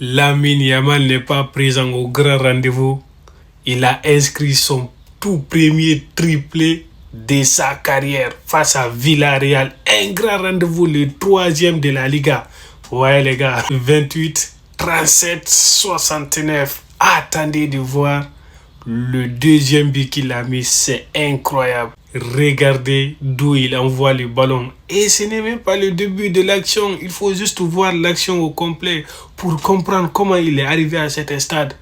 Lamine Yamal n'est pas présent au grand rendez-vous. Il a inscrit son tout premier triplé de sa carrière face à Villarreal. Un grand rendez-vous, le troisième de la Liga. Ouais les gars, 28, 37, 69. Attendez de voir le deuxième but qu'il a mis, c'est incroyable. Regardez d'où il envoie le ballon. Et ce n'est même pas le début de l'action. Il faut juste voir l'action au complet pour comprendre comment il est arrivé à cet stade.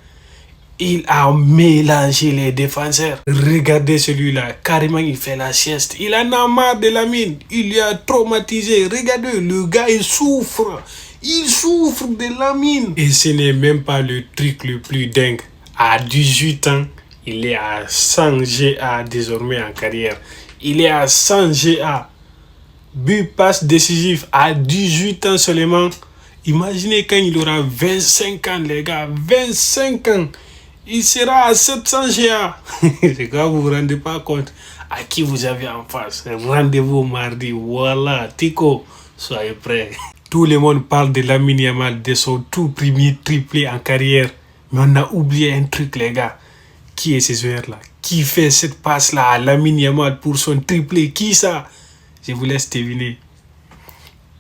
Il a mélangé les défenseurs. Regardez celui-là, carrément il fait la sieste. Il en a marre de Lamine. Il lui a traumatisé. Regardez, le gars il souffre. Il souffre de Lamine. Et ce n'est même pas le truc le plus dingue. À 18 ans, il est à 100 GA désormais en carrière. Il est à 100 GA. But passe décisif à 18 ans seulement. Imaginez quand il aura 25 ans les gars. 25 ans. Il sera à 700 GA. Les gars, vous vous rendez pas compte à qui vous avez en face. Rendez-vous mardi. Voilà, Tico, soyez prêts. Tout le monde parle de Lamine Yamal, de son tout premier triplé en carrière. Mais on a oublié un truc, les gars. Qui est ce joueur-là? Qui fait cette passe-là à Lamine Yamal pour son triplé? Qui ça? Je vous laisse deviner.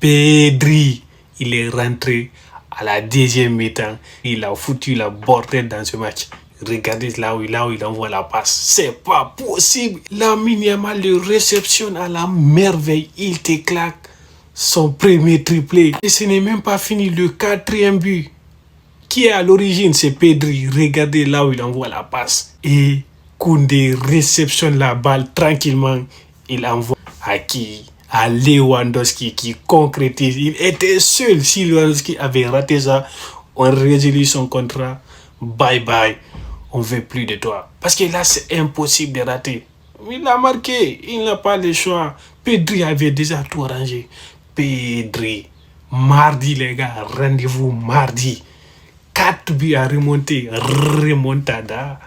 Pedri. Il est rentré à la deuxième mi-temps. Il a foutu la bordelle dans ce match. Regardez là où il envoie la passe. C'est pas possible. Lamine Yamal le réceptionne à la merveille. Il te claque son premier triplé. Et ce n'est même pas fini, le quatrième but. Qui est à l'origine? C'est Pedri. Regardez là où il envoie la passe. Et Koundé réceptionne la balle tranquillement. Il envoie à qui? À Lewandowski qui concrétise. Il était seul. Si Lewandowski avait raté ça, on résolu son contrat. Bye bye. On ne veut plus de toi. Parce que là, c'est impossible de rater. Il a marqué. Il n'a pas le choix. Pedri avait déjà tout arrangé. Pedri. Mardi, les gars. Rendez-vous mardi. 4 buts à remonter. Remontada.